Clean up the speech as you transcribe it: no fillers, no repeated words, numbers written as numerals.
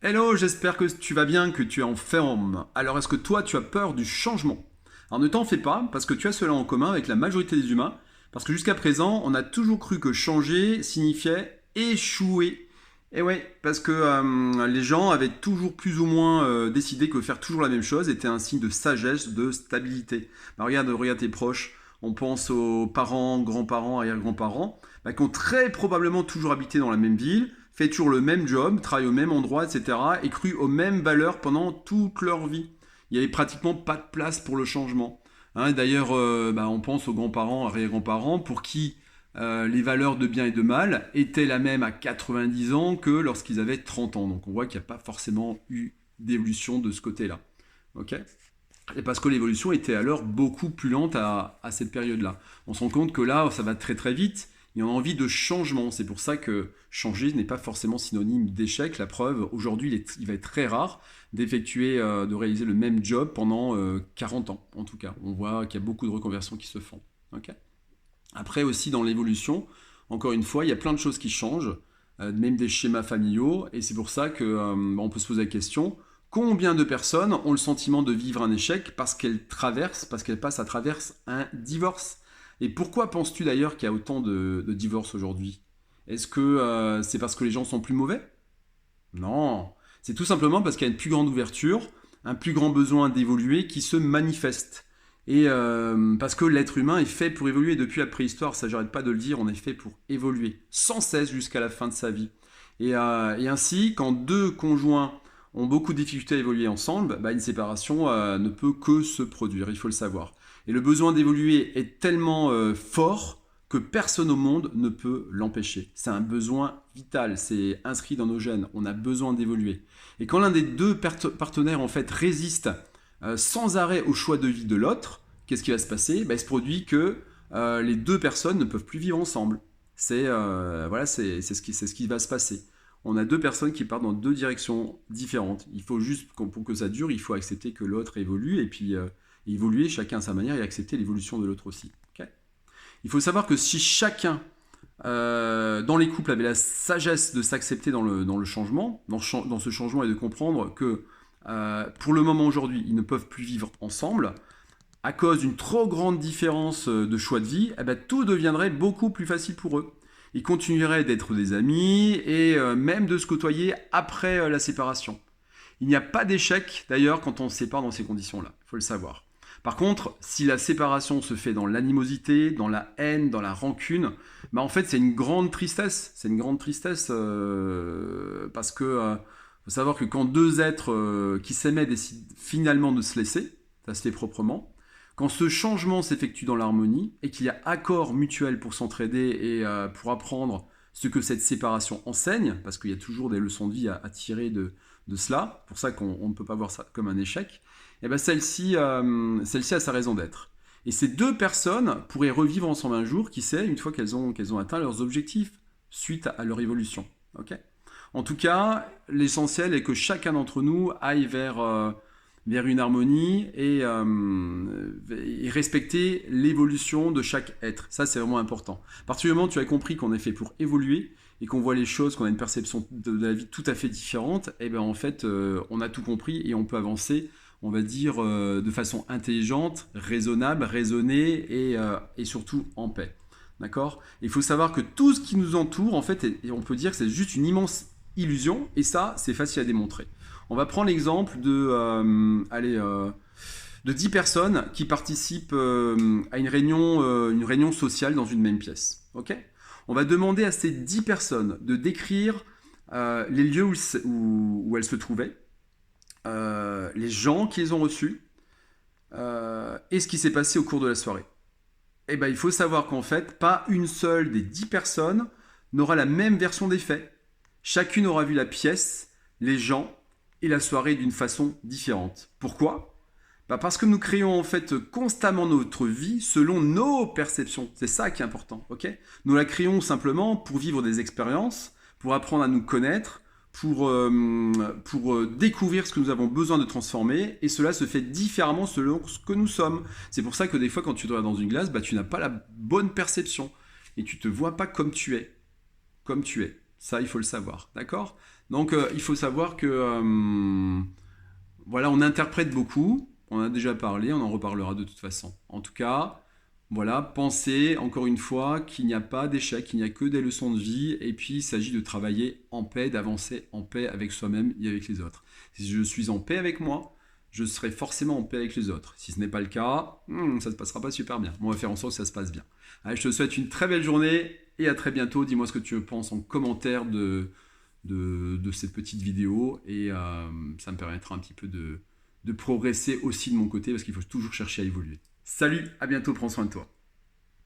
Hello, j'espère que tu vas bien, que tu es en forme. Alors, est-ce que toi, tu as peur du changement? Alors, ne t'en fais pas, parce que tu as cela en commun avec la majorité des humains, parce que jusqu'à présent, on a toujours cru que changer signifiait échouer. Et ouais, parce que les gens avaient toujours plus ou moins décidé que faire toujours la même chose était un signe de sagesse, de stabilité. Bah, regarde tes proches, on pense aux parents, grands-parents, arrière-grands-parents, bah, qui ont très probablement toujours habité dans la même ville, fait toujours le même job, travaille au même endroit, etc., et cru aux mêmes valeurs pendant toute leur vie. Il n'y avait pratiquement pas de place pour le changement. Hein, d'ailleurs, on pense aux grands-parents, arrière-grands-parents, pour qui les valeurs de bien et de mal étaient la même à 90 ans que lorsqu'ils avaient 30 ans. Donc on voit qu'il n'y a pas forcément eu d'évolution de ce côté-là. Ok. Et parce que l'évolution était alors beaucoup plus lente à cette période-là. On se rend compte que là, ça va très très vite. Et on a envie de changement. C'est pour ça que changer n'est pas forcément synonyme d'échec. La preuve, aujourd'hui, il va être très rare d'effectuer, de réaliser le même job pendant 40 ans, en tout cas. On voit qu'il y a beaucoup de reconversions qui se font. Ok. Après aussi, dans l'évolution, encore une fois, il y a plein de choses qui changent, même des schémas familiaux. Et c'est pour ça qu'on peut se poser la question, combien de personnes ont le sentiment de vivre un échec parce qu'elles passent à travers un divorce? Et pourquoi penses-tu d'ailleurs qu'il y a autant de divorces aujourd'hui? Est-ce que c'est parce que les gens sont plus mauvais? Non. C'est tout simplement parce qu'il y a une plus grande ouverture, un plus grand besoin d'évoluer qui se manifeste. Et parce que l'être humain est fait pour évoluer depuis la préhistoire, ça j'arrête pas de le dire, on est fait pour évoluer sans cesse jusqu'à la fin de sa vie. Et ainsi, quand deux conjoints ont beaucoup de difficultés à évoluer ensemble, bah, une séparation ne peut que se produire, il faut le savoir. Et le besoin d'évoluer est tellement fort que personne au monde ne peut l'empêcher. C'est un besoin vital, c'est inscrit dans nos gènes, on a besoin d'évoluer. Et quand l'un des deux partenaires en fait résiste sans arrêt au choix de vie de l'autre, qu'est-ce qui va se passer? Il se produit que les deux personnes ne peuvent plus vivre ensemble. C'est ce qui va se passer. On a deux personnes qui partent dans deux directions différentes. Il faut juste, pour que ça dure, il faut accepter que l'autre évolue et puis évoluer chacun à sa manière et accepter l'évolution de l'autre aussi. Okay. Il faut savoir que si chacun dans les couples avait la sagesse de s'accepter dans le changement, dans ce changement et de comprendre que pour le moment aujourd'hui, ils ne peuvent plus vivre ensemble, à cause d'une trop grande différence de choix de vie, tout deviendrait beaucoup plus facile pour eux. Ils continueraient d'être des amis et même de se côtoyer après la séparation. Il n'y a pas d'échec d'ailleurs quand on se sépare dans ces conditions-là, il faut le savoir. Par contre, si la séparation se fait dans l'animosité, dans la haine, dans la rancune, en fait c'est une grande tristesse. C'est une grande tristesse parce que faut savoir que quand deux êtres qui s'aimaient décident finalement de se laisser, ça se fait proprement, quand ce changement s'effectue dans l'harmonie et qu'il y a accord mutuel pour s'entraider et pour apprendre ce que cette séparation enseigne, parce qu'il y a toujours des leçons de vie à tirer de cela, pour ça qu'on ne peut pas voir ça comme un échec, et celle-ci a sa raison d'être. Et ces deux personnes pourraient revivre ensemble un jour, qui sait, une fois qu'elles ont atteint leurs objectifs suite à leur évolution. Okay. En tout cas, l'essentiel est que chacun d'entre nous aille vers une harmonie et respecter l'évolution de chaque être. Ça, c'est vraiment important. À partir du moment où tu as compris qu'on est fait pour évoluer et qu'on voit les choses, qu'on a une perception de la vie tout à fait différente, en fait, on a tout compris et on peut avancer, on va dire, de façon intelligente, raisonnable, raisonnée et surtout en paix. D'accord? Il faut savoir que tout ce qui nous entoure, en fait, on peut dire que c'est juste une immense illusion, et ça, c'est facile à démontrer. On va prendre l'exemple de 10 personnes qui participent à une réunion sociale dans une même pièce. Okay. On va demander à ces 10 personnes de décrire les lieux où elles se trouvaient, les gens qui les ont reçus et ce qui s'est passé au cours de la soirée. Il faut savoir qu'en fait, pas une seule des 10 personnes n'aura la même version des faits. Chacune aura vu la pièce, les gens et la soirée d'une façon différente. Pourquoi ? Parce que nous créons en fait constamment notre vie selon nos perceptions. C'est ça qui est important. Okay. Nous la créons simplement pour vivre des expériences, pour apprendre à nous connaître, pour découvrir ce que nous avons besoin de transformer, et cela se fait différemment selon ce que nous sommes. C'est pour ça que des fois, quand tu te regardes dans une glace, tu n'as pas la bonne perception, et tu ne te vois pas comme tu es. Comme tu es. Ça, il faut le savoir. D'accord ? Donc il faut savoir que voilà, on interprète beaucoup, on en a déjà parlé, on en reparlera de toute façon. En tout cas, voilà, pensez encore une fois qu'il n'y a pas d'échec, qu'il n'y a que des leçons de vie, et puis il s'agit de travailler en paix, d'avancer en paix avec soi-même et avec les autres. Si je suis en paix avec moi, je serai forcément en paix avec les autres. Si ce n'est pas le cas, ça ne se passera pas super bien. On va faire en sorte que ça se passe bien. Allez, je te souhaite une très belle journée et à très bientôt. Dis-moi ce que tu penses en commentaire de cette petite vidéo et ça me permettra un petit peu de progresser aussi de mon côté parce qu'il faut toujours chercher à évoluer. Salut, à bientôt, prends soin de toi.